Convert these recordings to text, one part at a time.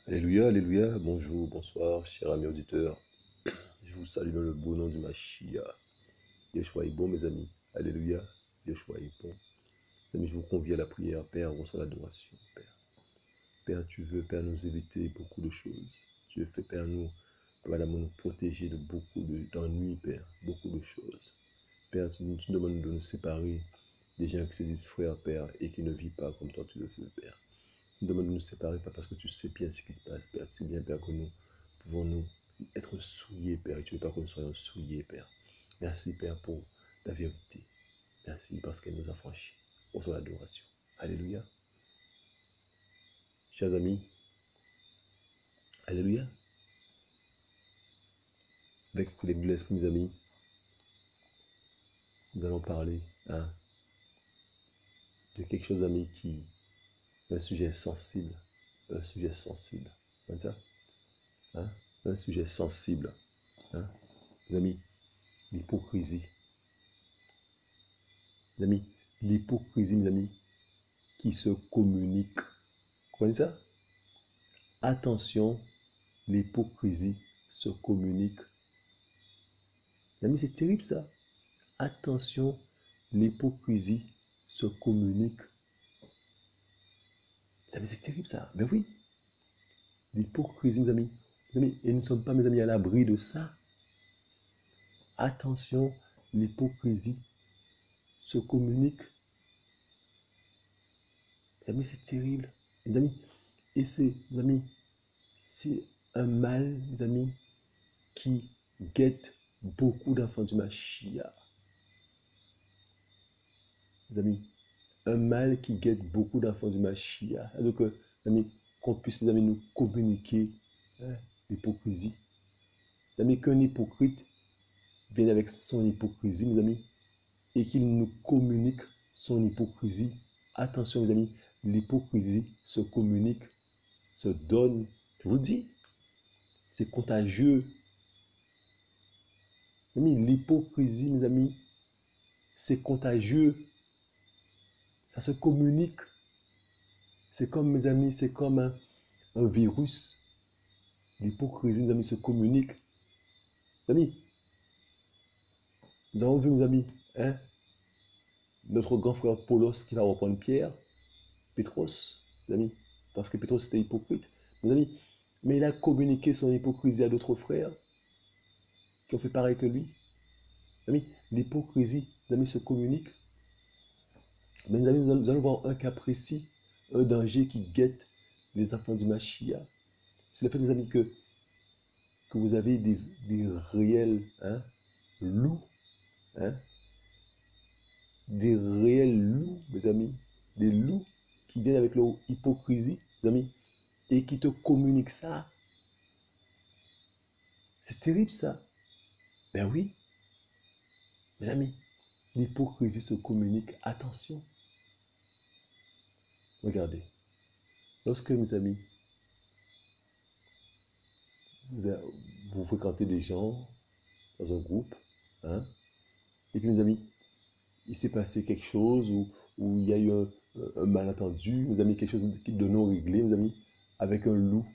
Alléluia, alléluia, bonjour, bonsoir, chers amis auditeurs. Je vous salue dans le beau nom du Mashiach. Yeshua est bon, mes amis. Alléluia, Yeshua est bon. Mes amis, je vous convie à la prière, Père, reçois l'adoration, Père. Père, tu veux, Père, nous éviter beaucoup de choses. Tu veux, Père, Madame, nous protéger de beaucoup d'ennuis, Père, beaucoup de choses. Père, tu demandes de nous séparer des gens qui se disent frères, Père, et qui ne vivent pas comme toi tu le veux, Père. Nous demandons de nous séparer, Père, parce que tu sais bien ce qui se passe, Père. Tu sais bien, Père, que nous pouvons nous être souillés, Père, et tu ne veux pas que nous soyons souillés, Père. Merci, Père, pour ta vérité. Merci parce qu'elle nous a franchis. Reçois l'adoration. Alléluia. Chers amis, Alléluia. Avec les de l'esprit, mes amis, nous allons parler de quelque chose, amis, qui est un sujet sensible. Un sujet sensible. Comme ça? Hein? Un sujet sensible. Hein? Mes amis, l'hypocrisie. Mes amis, l'hypocrisie, mes amis, qui se communique. Vous comprenez ça? Attention, l'hypocrisie se communique. Mes amis, c'est terrible ça. Attention, l'hypocrisie se communique. Mes amis, c'est terrible ça. Ben oui, l'hypocrisie, mes amis, et nous ne sommes pas, mes amis, à l'abri de ça. Attention, l'hypocrisie se communique. Mes amis, c'est terrible. Mes amis, et c'est, mes amis, c'est un mal, mes amis, qui guette beaucoup d'enfants du Mashiach. Mes amis, un mal qui guette beaucoup d'enfants du Mashiach. Donc, mes amis, qu'on puisse, mes amis, nous communiquer l'hypocrisie. Mes amis, qu'un hypocrite vienne avec son hypocrisie, mes amis, et qu'il nous communique son hypocrisie. Attention, mes amis, l'hypocrisie se communique, se donne. Je vous le dis, c'est contagieux. Mes amis, l'hypocrisie, mes amis, c'est contagieux. Ça se communique. C'est comme, mes amis, c'est comme un virus. L'hypocrisie, mes amis, se communique. Mes amis, nous avons vu, mes amis, notre grand frère Paulos qui va reprendre Pierre, Pétros, mes amis, parce que Pétros était hypocrite. Mes amis, mais il a communiqué son hypocrisie à d'autres frères qui ont fait pareil que lui. Mes amis, l'hypocrisie, mes amis, se communique. Mais mes amis, nous allons voir un cas précis, un danger qui guette les enfants du Mashiach. C'est le fait, mes amis, que vous avez des réels loups, des réels loups, mes amis, des loups qui viennent avec leur hypocrisie, mes amis, et qui te communiquent ça. C'est terrible ça. Ben oui, mes amis, l'hypocrisie se communique. Attention. Regardez, lorsque, mes amis, vous fréquentez des gens dans un groupe, et puis, mes amis, il s'est passé quelque chose où il y a eu un malentendu, mes amis, quelque chose de non réglé, mes amis, avec un loup.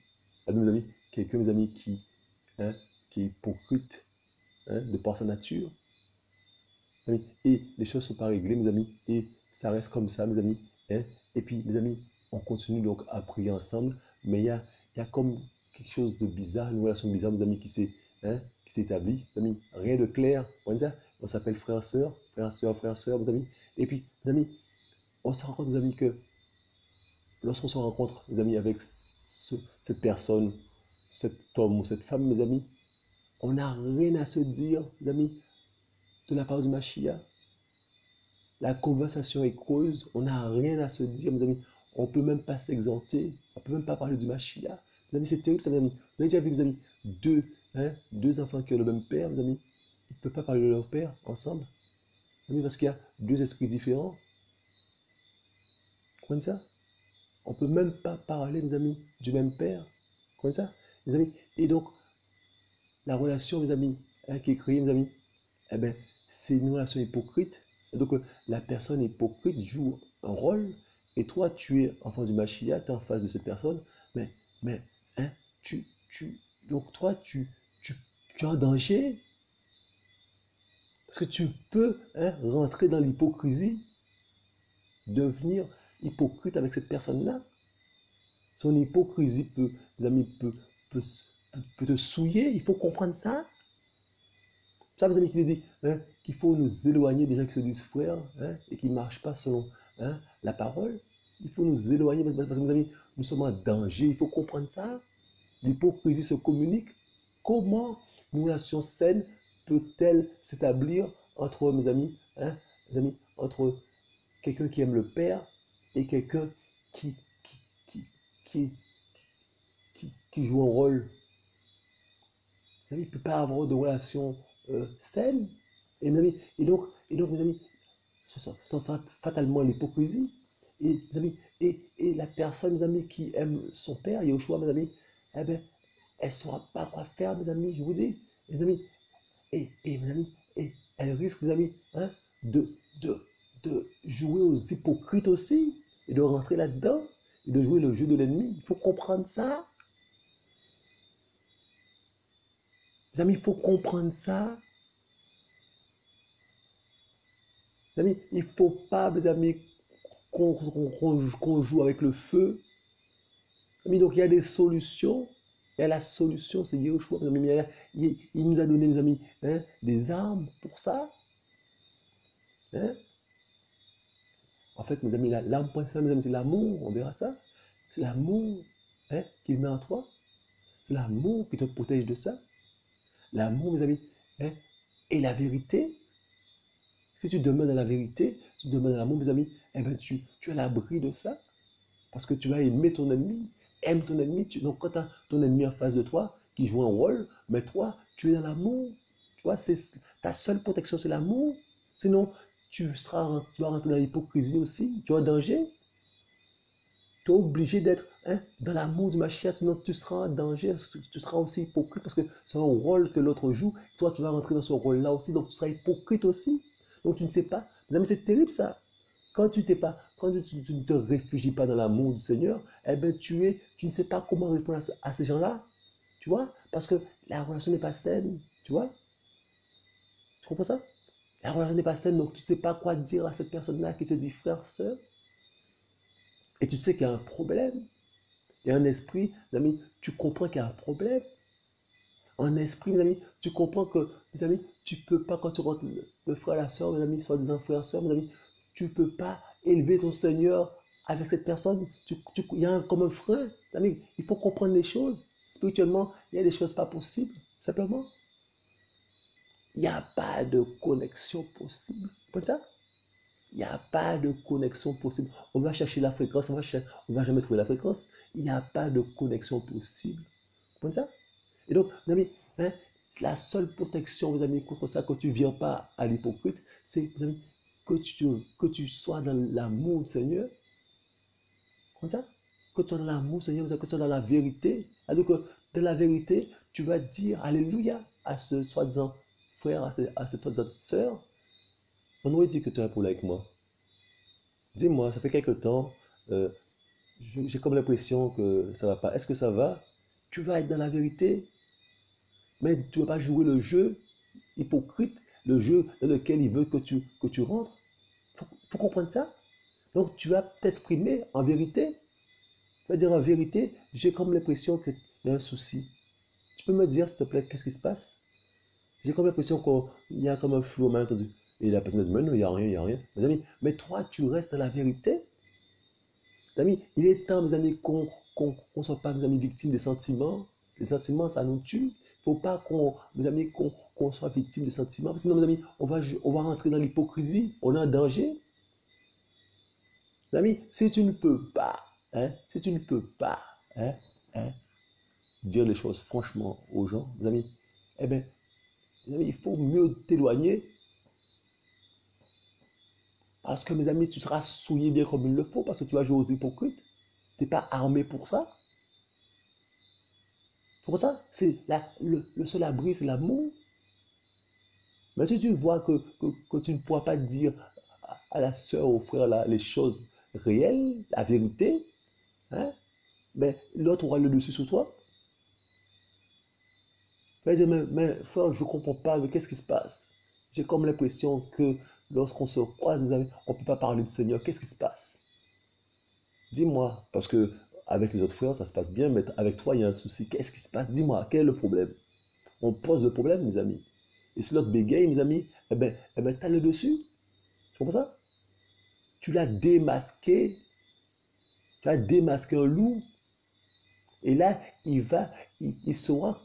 Mes amis, quelqu'un, mes amis, qui est hypocrite de par sa nature. Et les choses ne sont pas réglées, mes amis, et ça reste comme ça, mes amis. Et puis, mes amis, on continue donc à prier ensemble, mais il y a comme quelque chose de bizarre, une relation bizarre, mes amis, qui s'est établie. Mes amis, rien de clair. On s'appelle frère, sœur, frère, sœur, frère, sœur, mes amis. Et puis, mes amis, on se rend compte, mes amis, que lorsqu'on se rencontre, mes amis, avec cette personne, cet homme ou cette femme, mes amis, on n'a rien à se dire, mes amis, de la part du Mashiach. La conversation est creuse, on n'a rien à se dire, mes amis. On ne peut même pas s'exalter, on ne peut même pas parler du Mashiach. Mes amis, c'est terrible, ça, mes amis. Vous avez déjà vu, mes amis, deux enfants qui ont le même père, mes amis. Ils ne peuvent pas parler de leur père ensemble. Mes amis, parce qu'il y a deux esprits différents. Vous comprenez ça? On ne peut même pas parler, mes amis, du même père. Vous comprenez ça? Mes amis. Et donc, la relation, mes amis, qui est créée, mes amis, eh bien, c'est une relation hypocrite. Et donc, la personne hypocrite joue un rôle, et toi, tu es en face du Mashiach, tu es en face de cette personne, mais hein, donc toi, tu es en danger parce que tu peux rentrer dans l'hypocrisie, devenir hypocrite avec cette personne-là. Son hypocrisie peut, mes amis, peut, peut te souiller. Il faut comprendre ça. Ça, mes amis, qui dit qu'il faut nous éloigner des gens qui se disent frères et qui ne marchent pas selon la parole. Il faut nous éloigner parce que, mes amis, nous sommes en danger. Il faut comprendre ça. L'hypocrisie se communique. Comment une relation saine peut-elle s'établir entre mes amis, entre quelqu'un qui aime le Père et quelqu'un qui, qui, qui, qui, qui joue un rôle. Mes amis, il ne peut pas avoir de relation saine. Et, mes amis, mes amis, ça sera fatalement l'hypocrisie. Et, mes amis, et la personne, mes amis, qui aime son Père, Yahushua, mes amis, eh ben, elle ne saura pas quoi faire, mes amis, je vous dis. Mes amis, mes amis, et elle risque, mes amis, de, de, de jouer aux hypocrites aussi, et de rentrer là-dedans, et de jouer le jeu de l'ennemi. Il faut comprendre ça. Mes amis, il faut comprendre ça. Mes amis, il ne faut pas, mes amis, qu'on joue avec le feu. Mes amis, donc il y a des solutions. Et la solution, c'est Yahushua. Il nous a donné, mes amis, des armes pour ça. En fait, mes amis, l'arme principale, mes amis, c'est l'amour. On verra ça. C'est l'amour qu'il met en toi. C'est l'amour qui te protège de ça. L'amour, mes amis, et la vérité. Si tu demeures dans la vérité, si tu demeures dans l'amour, mes amis, eh ben tu es à l'abri de ça. Parce que tu vas aimer ton ennemi. Aime ton ennemi. Donc, quand tu as ton ennemi en face de toi, qui joue un rôle, mais toi, tu es dans l'amour. Tu vois, ta seule protection, c'est l'amour. Sinon, tu vas rentrer dans l'hypocrisie aussi. Tu es en danger. Tu es obligé d'être dans l'amour du Mashiach, sinon tu seras en danger, tu seras aussi hypocrite parce que c'est un rôle que l'autre joue. Toi, tu vas rentrer dans ce rôle-là aussi, donc tu seras hypocrite aussi. Donc tu ne sais pas. Mais c'est terrible ça. Quand tu ne te réfugies pas dans l'amour du Seigneur, eh ben tu ne sais pas comment répondre à ces gens-là. Tu vois? Parce que la relation n'est pas saine. Tu vois? Tu comprends ça? La relation n'est pas saine, donc tu ne sais pas quoi dire à cette personne-là qui se dit frère, sœur. Et tu sais qu'il y a un problème. Il y a un esprit, mes amis, tu comprends qu'il y a un problème. En esprit, mes amis, tu comprends que, mes amis, tu ne peux pas, quand tu rentres le frère, la soeur, mes amis, soi-disant frère, soeur, mes amis, tu ne peux pas élever ton Seigneur avec cette personne. Il y a comme un frein. Amis, il faut comprendre les choses. Spirituellement, il y a des choses pas possibles, simplement. Il n'y a pas de connexion possible. Vous comprenez ça? Il n'y a pas de connexion possible. On va chercher la fréquence, on va jamais trouver la fréquence. Il n'y a pas de connexion possible. Vous comprenez ça? Et donc, mes amis, la seule protection, mes amis, contre ça, que tu ne viens pas à l'hypocrite, c'est, mes amis, que tu sois dans l'amour du Seigneur. Comme ça? Que tu sois dans l'amour du Seigneur, que tu sois dans la vérité. Alors que dans la vérité, tu vas dire Alléluia à ce soi-disant frère, à cette soi-disant sœur. On aurait dit que tu as un problème avec moi. Dis-moi, ça fait quelque temps, euh, j'ai comme l'impression que ça va pas. Est-ce que ça va? Tu vas être dans la vérité, mais tu ne vas pas jouer le jeu hypocrite, le jeu dans lequel il veut que tu rentres. Il faut comprendre ça. Donc tu vas t'exprimer en vérité. Tu vas dire en vérité, j'ai comme l'impression qu'il y a un souci. Tu peux me dire, s'il te plaît, qu'est-ce qui se passe? J'ai comme l'impression qu'il y a comme un flou, malentendu. Et la personne dit, mais non, il n'y a rien, il n'y a rien. Mes amis, mais toi, tu restes dans la vérité. Mes amis, il est temps, mes amis, qu'on ne soit pas, mes amis, victimes des sentiments. Les sentiments, ça nous tue. Il ne faut pas mes amis, qu'on soit victime des sentiments. Sinon, mes amis, on va rentrer dans l'hypocrisie. On est en danger. Mes amis, si tu ne peux pas, si tu ne peux pas, hein, dire les choses franchement aux gens, mes amis, eh bien, il faut mieux t'éloigner. Parce que, mes amis, tu seras souillé bien comme il le faut, parce que tu vas jouer aux hypocrites. Tu n'es pas armé pour ça. Pour ça, c'est le seul abri, c'est l'amour. Mais si tu vois que tu ne pourras pas dire à la soeur, au frère, les choses réelles, la vérité, ben, l'autre aura le dessus sur toi. Mais frère, je ne comprends pas, mais qu'est-ce qui se passe? J'ai comme l'impression que lorsqu'on se croise, mes amis, on ne peut pas parler du Seigneur. Qu'est-ce qui se passe? Dis-moi, parce que avec les autres frères, ça se passe bien, mais avec toi, il y a un souci. Qu'est-ce qui se passe? Dis-moi, quel est le problème? On pose le problème, mes amis. Et si l'autre bégaye, mes amis, t'as le dessus. Tu comprends ça? Tu l'as démasqué. Tu as démasqué un loup. Et là, il saura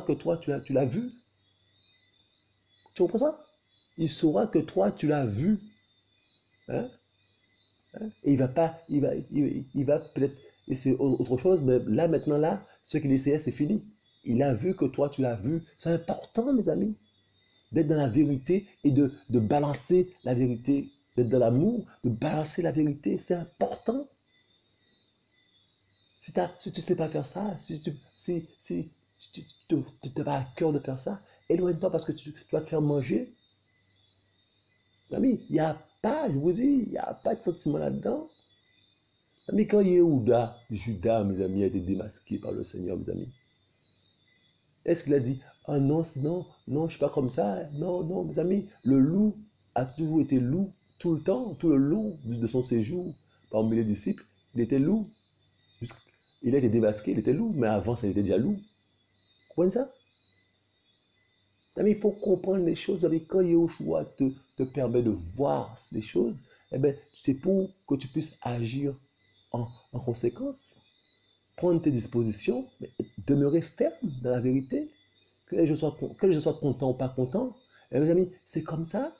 que toi, tu l'as vu. Tu comprends ça? Il saura que toi, tu l'as vu. Hein? Et il va pas, il va peut-être essayer autre chose, mais là, maintenant, là, ce qu'il essayait, c'est fini. Il a vu que toi, tu l'as vu. C'est important, mes amis, d'être dans la vérité et de balancer la vérité, d'être dans l'amour, de balancer la vérité. C'est important. Si tu ne sais pas faire ça, si tu n'as pas à cœur de faire ça, éloigne-toi parce que tu vas te faire manger. Ami, il n'y a pas, je vous dis, il n'y a pas de sentiment là-dedans. Mais quand Yehuda, Judas, mes amis, a été démasqué par le Seigneur, mes amis, est-ce qu'il a dit, ah non, non, non, je ne suis pas comme ça. Non, non, mes amis, le loup a toujours été loup tout le temps, tout le long de son séjour parmi les disciples. Il était loup. Il a été démasqué, il était loup, mais avant, ça il était déjà loup. Vous comprenez ça? Amis, il faut comprendre les choses. Amis, quand Yehoshua te permet de voir les choses, eh ben, c'est pour que tu puisses agir en conséquence. Prendre tes dispositions, mais demeurer ferme dans la vérité. Que je sois content ou pas content, eh, mes amis, c'est comme ça.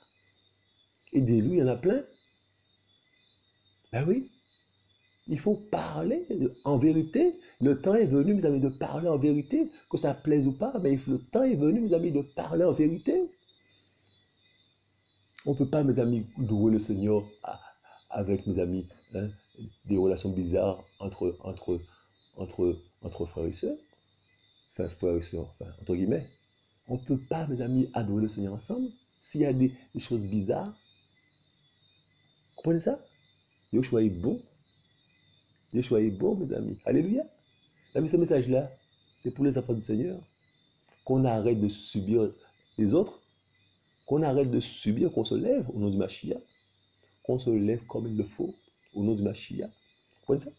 Et des loups, il y en a plein. Ben oui, il faut parler en vérité. Le temps est venu, mes amis, de parler en vérité. Que ça plaise ou pas, mais le temps est venu, mes amis, de parler en vérité. On ne peut pas, mes amis, louer le Seigneur avec, mes amis, hein, des relations bizarres entre frères et sœurs. Enfin, frères et sœurs, enfin, entre guillemets. On ne peut pas, mes amis, adorer le Seigneur ensemble s'il y a des choses bizarres. Vous comprenez ça? Yoshua est bon. Yoshua est bon, mes amis. Alléluia. Amis, ce message-là, c'est pour les enfants du Seigneur. Qu'on arrête de subir les autres. Qu'on arrête de subir, qu'on se lève au nom du Mashiach. Qu'on se lève comme il le faut au nom du Mashiach. Vous comprenez ça?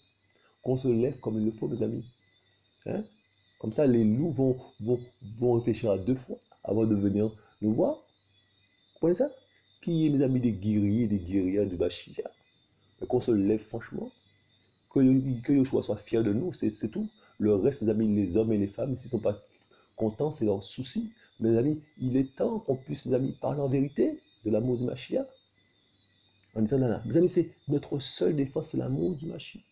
Qu'on se lève comme il le faut, mes amis. Hein? Comme ça, les loups vont réfléchir à deux fois avant de venir nous voir. Vous comprenez ça? Qui est, mes amis, des guerriers et des guerrières du Mashiach? Qu'on se lève franchement. Que Yoshua soit fier de nous, c'est tout. Le reste, mes amis, les hommes et les femmes, s'ils ne sont pas contents, c'est leur souci. Mes amis, il est temps qu'on puisse, mes amis, parler en vérité de l'amour du Mashiach. En étant là. Mes amis, c'est notre seule défense, c'est l'amour du Mashiach.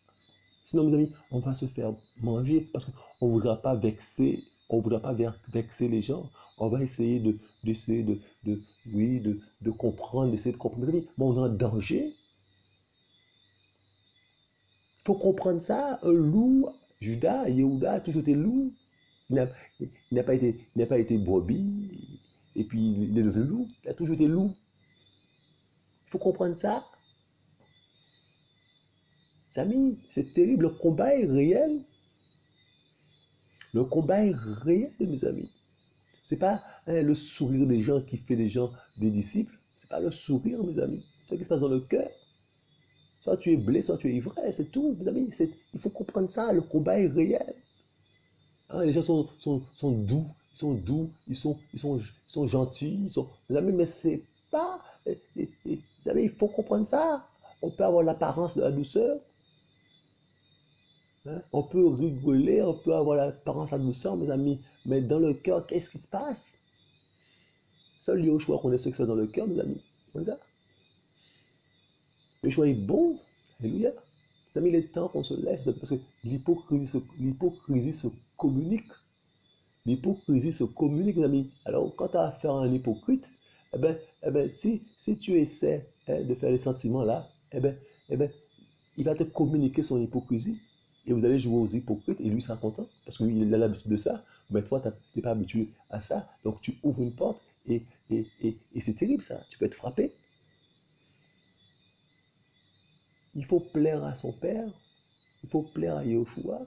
Sinon, mes amis, on va se faire manger parce qu'on ne voudra pas vexer, on voudra pas vexer les gens. On va essayer d'essayer oui, de comprendre, d'essayer de comprendre. Mes amis, mais on est en danger. Il faut comprendre ça. Un loup, Judas, Yehuda a toujours été loup. Il n'a il n'a pas été brebis et puis il est devenu loup. Il a toujours été loup. Il faut comprendre ça. Amis, c'est terrible. Le combat est réel. Le combat est réel, mes amis. C'est pas le sourire des gens qui fait des gens des disciples. C'est pas le sourire, mes amis. C'est ce qui se passe dans le cœur. Soit tu es blessé, soit tu es ivraie, c'est tout, mes amis. Il faut comprendre ça. Le combat est réel. Hein, les gens sont doux, ils sont doux, ils sont gentils, mes amis, mais c'est pas. Vous savez, il faut comprendre ça. On peut avoir l'apparence de la douceur, hein, on peut rigoler, on peut avoir l'apparence de la douceur, mes amis, mais dans le cœur, qu'est-ce qui se passe? Seul Yoshua connaît ce qui se passe dans le cœur, mes amis. Comme ça. Yoshua est bon. Alléluia. Mes amis, il est temps qu'on se lève, parce que l'hypocrisie se communique. L'hypocrisie se communique, mes amis. Alors, quand tu as affaire à un hypocrite, si tu essaies de faire les sentiments là, eh ben, il va te communiquer son hypocrisie. Et vous allez jouer aux hypocrites et lui sera content parce que lui, il a l'habitude de ça. Mais toi, tu n'es pas habitué à ça. Donc, tu ouvres une porte et c'est terrible ça. Tu peux être frappé. Il faut plaire à son père. Il faut plaire à Yahushua.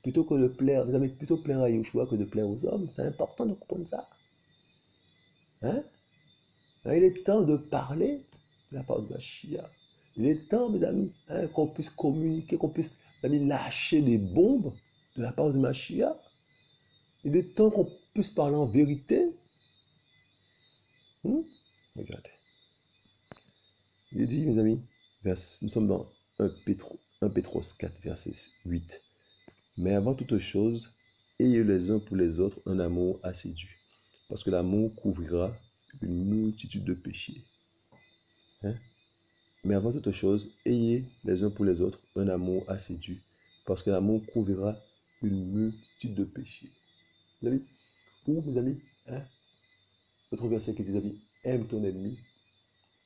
Plutôt que de plaire, mes amis, plutôt plaire à Yeshua que de plaire aux hommes. C'est important de comprendre ça. Hein? Il est temps de parler de la part de Mashiach. Il est temps, mes amis, hein, qu'on puisse communiquer, qu'on puisse, mes amis, lâcher des bombes de la part de Mashiach. Il est temps qu'on puisse parler en vérité. Regardez. Il est dit, mes amis, nous sommes dans 1 Pétros 4, verset 8. Mais avant toute chose, ayez les uns pour les autres un amour assidu, parce que l'amour couvrira une multitude de péchés. Hein? Mais avant toute chose, ayez les uns pour les autres un amour assidu, parce que l'amour couvrira une multitude de péchés. Mes amis, ou mes amis, hein? Notre verset qui dit, mes amis, aime ton ennemi,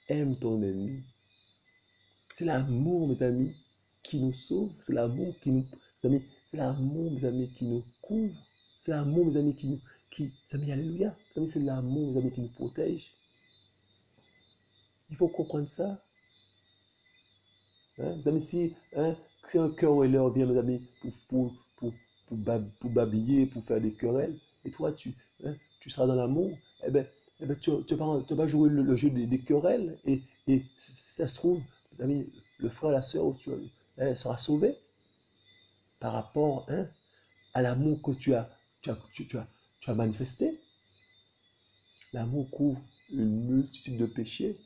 aime ton ennemi. C'est l'amour, mes amis, qui nous sauve. C'est l'amour qui nous, mes amis, c'est l'amour, mes amis, qui nous couvre. C'est l'amour, mes amis, mes amis, alléluia. Mes amis, c'est l'amour, mes amis, qui nous protège. Il faut comprendre ça. Hein? Mes amis, si un querelleur vient, mes amis, pour babiller, pour faire des querelles, et toi, tu seras dans l'amour, eh ben, tu vas pas jouer le jeu des querelles, et si ça se trouve, mes amis, le frère, la soeur, sera sauvé par rapport, hein, à l'amour que tu as manifesté. L'amour couvre une multitude de péchés.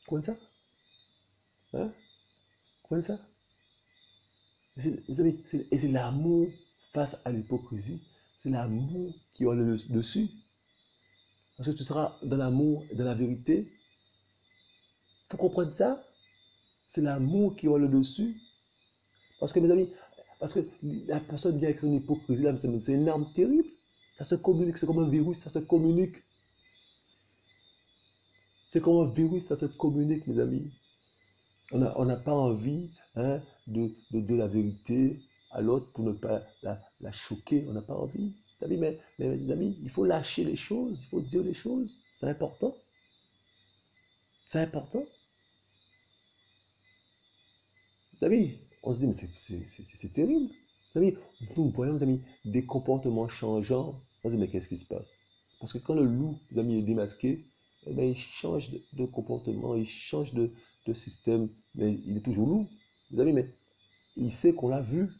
Comment ça? Hein? Comment ça? Vous savez, et c'est l'amour face à l'hypocrisie. C'est l'amour qui aura le dessus. Parce que tu seras dans l'amour et dans la vérité. Il faut comprendre ça. C'est l'amour qui aura le dessus. Parce que, mes amis, parce que la personne vient avec son hypocrisie, là, c'est une arme terrible. Ça se communique, c'est comme un virus, ça se communique. C'est comme un virus, ça se communique, mes amis. On n'a pas envie, hein, de dire la vérité à l'autre pour ne pas la choquer. On n'a pas envie. Mais mes amis, il faut lâcher les choses, il faut dire les choses. C'est important. C'est important. Mes amis, on se dit, mais c'est terrible. Mes amis, nous voyons, mes amis, des comportements changeants. On se dit, mais qu'est-ce qui se passe? Parce que quand le loup, mes amis, est démasqué, eh bien, il change de comportement, il change de système, mais il est toujours loup. Mes amis, mais il sait qu'on l'a vu.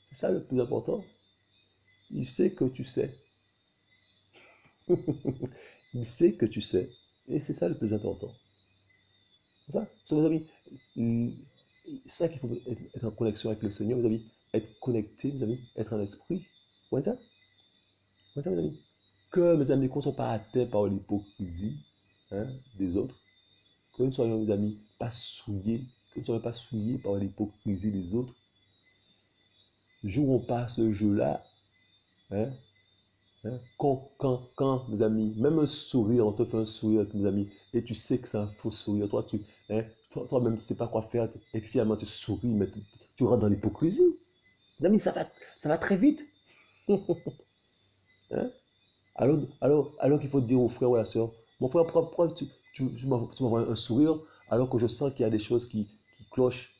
C'est ça le plus important. Il sait que tu sais. Il sait que tu sais. Et c'est ça le plus important. C'est ça. Mes amis, c'est ça qu'il faut être en connexion avec le Seigneur, mes amis. Être connecté, mes amis. Être en esprit. Vous voyez ça? Vous voyez ça, mes amis? Que, mes amis, qu'on ne soit pas atteints par l'hypocrisie, hein, des autres. Que nous soyons, mes amis, pas souillés. Que nous ne soyons pas souillés par l'hypocrisie des autres. Jouons pas ce jeu-là. Hein? Hein? Mes amis, même un sourire, on te fait un sourire avec mes amis, et tu sais que c'est un faux sourire, hein, toi-même, tu ne sais pas quoi faire, et puis finalement tu souris, mais tu rentres dans l'hypocrisie. Mes amis, ça va très vite. Hein? Alors qu'il faut dire au frère ou à la soeur, mon frère, pourquoi tu m'envoies un sourire alors que je sens qu'il y a des choses qui clochent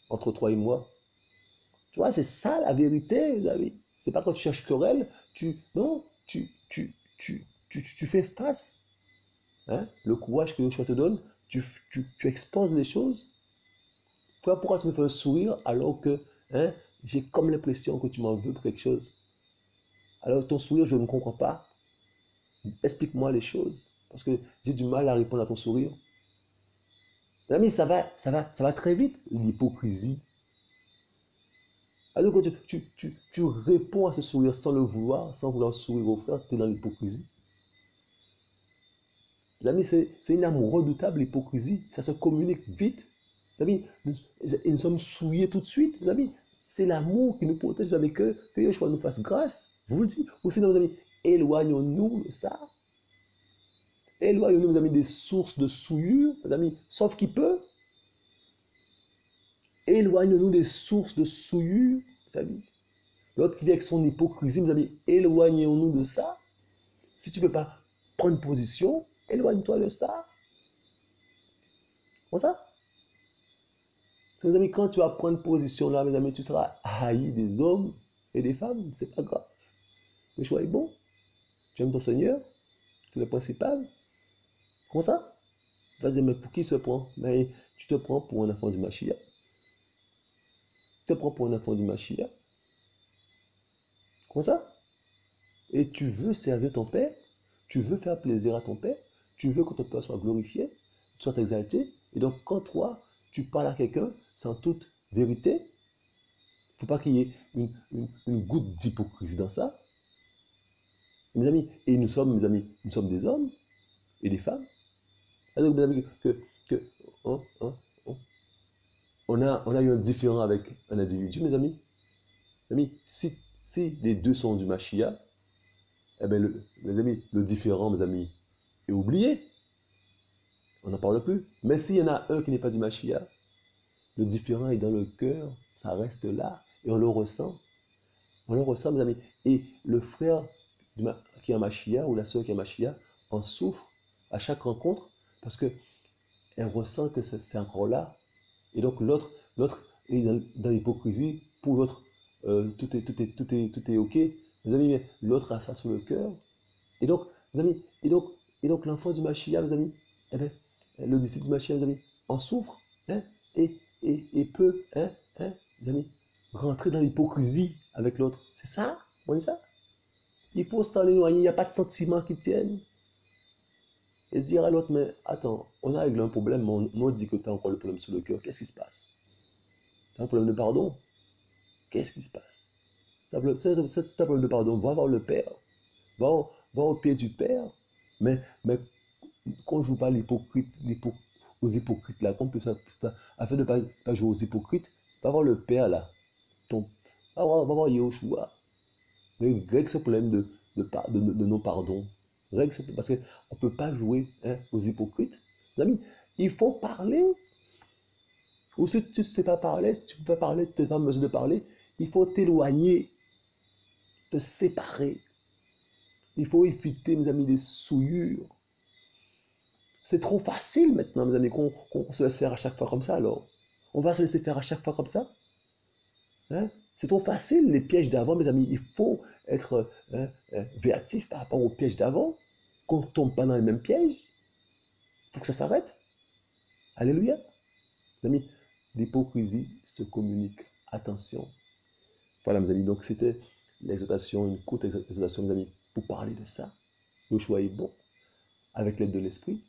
entre toi et moi? Tu vois, c'est ça la vérité, mes amis. C'est pas quand tu cherches querelle, non, tu fais face. Hein? Le courage que Dieu te donne, tu exposes les choses. Pourquoi tu me fais un sourire alors que, hein, j'ai comme l'impression que tu m'en veux pour quelque chose? Alors ton sourire, je ne comprends pas. Explique-moi les choses. Parce que j'ai du mal à répondre à ton sourire. Mes amis, ça va très vite, l'hypocrisie. Alors que tu réponds à ce sourire sans le vouloir, sans vouloir sourire au frère, tu es dans l'hypocrisie. Les amis, c'est une arme redoutable, l'hypocrisie. Ça se communique vite. Les amis, nous sommes souillés tout de suite. Les amis, c'est l'amour qui nous protège. Les amis, que Yeshua nous fasse grâce. Je vous le dis. Ou sinon, les amis, éloignons-nous de ça. Éloignons-nous, les amis, des sources de souillure. Les amis, sauf qui peut. Éloignons-nous des sources de souillure. Les amis. L'autre qui vient avec son hypocrisie, mes amis, éloignons-nous de ça. Si tu ne peux pas prendre position, éloigne-toi de ça. Comme ça. Mes amis, quand tu vas prendre position là, mes amis, tu seras haï des hommes et des femmes. C'est pas grave. Le choix est bon. Tu aimes ton Seigneur. C'est le principal. Comment ça? Tu vas dire, mais pour qui se prend? Mais tu te prends pour un enfant du Machia. Tu te prends pour un enfant du Machia. Comment ça? Et tu veux servir ton Père. Tu veux faire plaisir à ton Père. Tu veux que ton Père soit glorifié, soit exalté. Et donc, quand toi, tu parles à quelqu'un sans toute vérité, il ne faut pas qu'il y ait une goutte d'hypocrisie dans ça. Mes amis, et nous sommes, mes amis, nous sommes des hommes et des femmes. Alors, mes amis, que hein, hein, hein, on a eu un différent avec un individu, mes amis. Mes amis, si les deux sont du Machia, eh bien, mes amis, le différent, mes amis, est oublié. On n'en parle plus. Mais s'il y en a un qui n'est pas du Machia, le différent est dans le cœur, ça reste là, et on le ressent. On le ressent, mes amis. Et le frère qui est en Machia, ou la soeur qui est en Machia, en souffre à chaque rencontre, parce qu'elle ressent que c'est encore là. Et donc l'autre est dans l'hypocrisie. Pour l'autre, tout est OK. Mes amis, mais l'autre a ça sur le cœur. Et donc, mes amis, et donc l'enfant du Machia, mes amis, eh bien, le disciple du Machia, mes amis, en souffre, hein, et peut, mes amis, rentrer dans l'hypocrisie avec l'autre. C'est ça, on dit ça. Il faut s'en éloigner, il n'y a pas de sentiments qui tiennent. Et dire à l'autre, mais attends, on a réglé un problème, mais on dit que tu as encore le problème sur le cœur. Qu'est-ce qui se passe? Tu as un problème de pardon? Qu'est-ce qui se passe? Si tu as un problème de pardon, va voir le Père. Va au pied du Père. Mais qu'on ne joue pas aux hypocrites là, afin de ne pas jouer aux hypocrites, va voir le Père là. Va voir Yahushua. Règle ce problème de non-pardon. Parce qu'on ne peut pas jouer, hein, aux hypocrites. Les amis, il faut parler. Ou si tu ne sais pas parler, tu ne peux pas parler, tu n'es pas en mesure de parler, il faut t'éloigner, te séparer. Il faut éviter, mes amis, les souillures. C'est trop facile maintenant, mes amis, qu'on se laisse faire à chaque fois comme ça, alors. On va se laisser faire à chaque fois comme ça, hein? C'est trop facile, les pièges d'avant, mes amis. Il faut être, véatif par rapport aux pièges d'avant, qu'on ne tombe pas dans les mêmes pièges. Il faut que ça s'arrête. Alléluia. Mes amis, l'hypocrisie se communique. Attention. Voilà, mes amis, donc c'était l'exhortation, une courte exhortation, mes amis, pour parler de ça. Le choix est bon, avec l'aide de l'Esprit.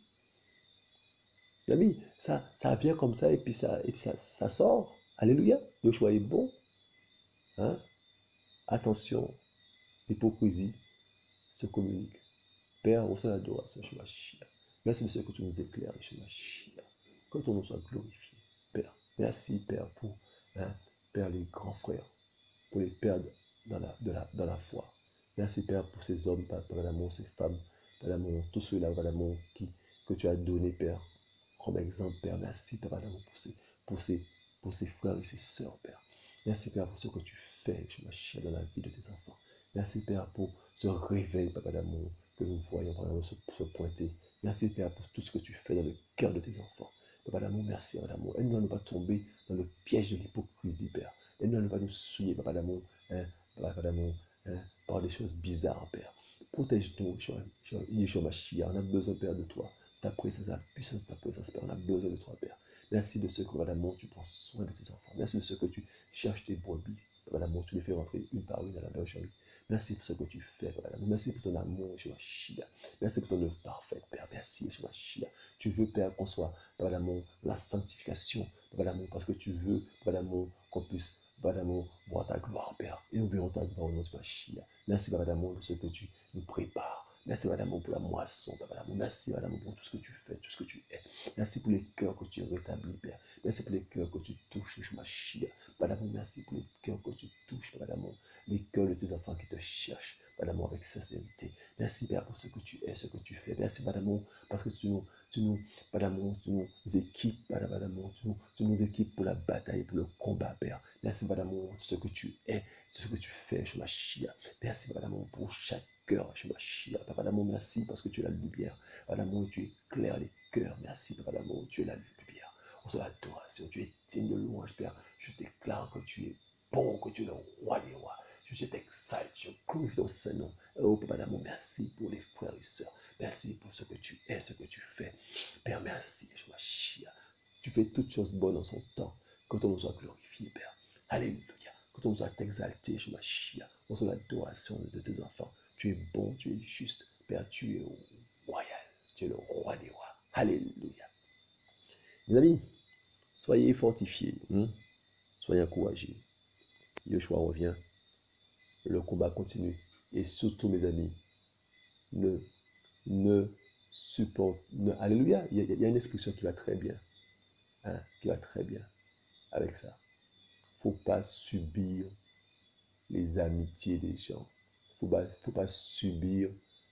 Mes amis, ça vient comme ça, et puis ça sort. Alléluia. Le choix est bon. Hein? Attention, l'hypocrisie se communique. Père, reçois l'adoration, Yeshua Shia. Merci de ce que tu nous éclaires, Yeshua Shia. Que ton nom soit glorifié, Père. Merci, Père, pour, hein, Père, les grands frères, pour les pères dans la foi. Merci, Père, pour ces hommes, Père d'amour, ces femmes, Père d'amour, tous ceux-là, Père d'amour, que tu as donné, Père, comme exemple, Père. Merci, Père d'amour, pour ces frères et ces sœurs, Père. Merci, Père, pour ce que tu fais, Yeshua Shia, dans la vie de tes enfants. Merci, Père, pour ce réveil, Papa d'amour, que nous voyons vraiment se pointer. Merci, Père, pour tout ce que tu fais dans le cœur de tes enfants. Papa d'amour, merci, Papa d'amour. Aide-nous à ne pas tomber dans le piège de l'hypocrisie, Père. Aide-nous à ne pas nous souiller, Papa d'amour, hein, Papa d'amour, hein, par des choses bizarres, Père. Protège-nous, Yeshua Mashiach. On a besoin, Père, de toi. Ta présence, la puissance de ta présence, Père. On a besoin de toi, Père. Merci de ce que, Papa d'amour, tu prends soin de tes enfants. Merci de ce que tu cherches tes brebis. Papa d'amour, tu les fais rentrer une par une à la bergerie. Merci pour ce que tu fais, Papa d'amour. Merci pour ton amour, Yeshua Mashiach. Merci pour ton œuvre parfaite, Père. Merci, Yeshua Mashiach. Tu veux, Père, qu'on soit, Papa d'amour, la sanctification, Papa d'amour, parce que tu veux, Papa d'amour, qu'on puisse, Papa d'amour, voir ta gloire, Père. Et nous verrons ta gloire au nom de Mashiach. Merci, Papa d'amour, de ce que tu nous prépares. Merci, Papa d'amour, pour la moisson, Papa d'amour. Merci, Papa d'amour, pour tout ce que tu fais, tout ce que tu es. Merci pour les cœurs que tu rétablis, Père. Merci pour les cœurs que tu touches, Yeshua Mashiach. Papa d'amour, merci pour les cœurs que tu touches, Papa d'amour. Les cœurs de tes enfants qui te cherchent, Papa d'amour, avec sincérité. Merci, Père, pour ce que tu es, ce que tu fais. Merci, Papa d'amour, parce que Papa d'amour, tu nous équipes, Papa d'amour, tu nous équipes pour la bataille, pour le combat, Père. Merci, Papa d'amour, ce que tu es, ce que tu fais, Yeshua Mashiach. Merci, Papa d'amour, pour chaque cœur, Yeshua Mashiach. Papa d'amour, merci parce que tu es la lumière. Papa d'amour, tu éclaires les cœurs. Merci, Papa d'amour, tu es la lumière. reçois l'adoration. Tu es digne de louange, Père. Je déclare que tu es bon, que tu es le roi des rois. Je t'exalte, je glorifie ton Saint-Nom. Oh, Papa d'amour, merci pour les frères et sœurs. Merci pour ce que tu es, ce que tu fais. Père, merci, Yeshua Shia. Tu fais toutes choses bonnes en son temps. Que ton nom soit glorifié, Père. Alléluia. Que ton nom soit exalté, Yeshua Shia. Reçois l'adoration de tes enfants. Tu es bon, tu es juste. Père, tu es royal. Tu es le roi des rois. Alléluia. Mes amis, soyez fortifiés. Soyez encouragés. Yeshua revient. Le combat continue. Et surtout, mes amis, ne, ne supporte. Alléluia. Il y a une expression qui va très bien. Qui va très bien avec ça. Il ne faut pas subir les amitiés des gens. Il ne faut pas subir,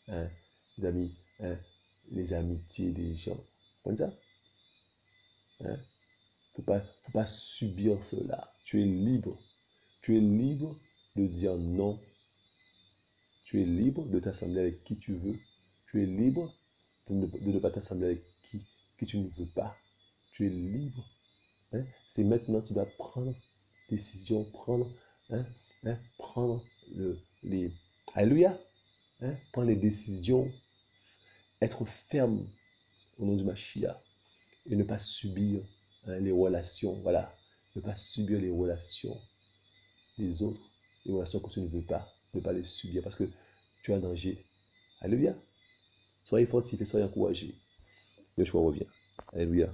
les amis, les amitiés des gens. Comme ça? Faut pas subir cela. Tu es libre. Tu es libre de dire non. Tu es libre de t'assembler avec qui tu veux. Tu es libre de ne pas t'assembler avec qui tu ne veux pas. Tu es libre. C'est maintenant que tu dois prendre décision, prendre les... Alléluia. Prendre les décisions, être ferme au nom du Mashiach et ne pas subir les relations. Voilà. Ne pas subir les relations des autres, les relations que tu ne veux pas, ne pas les subir parce que tu es en danger. Alléluia. Soyez fortifiés, soyez encouragés. Le choix revient. Alléluia.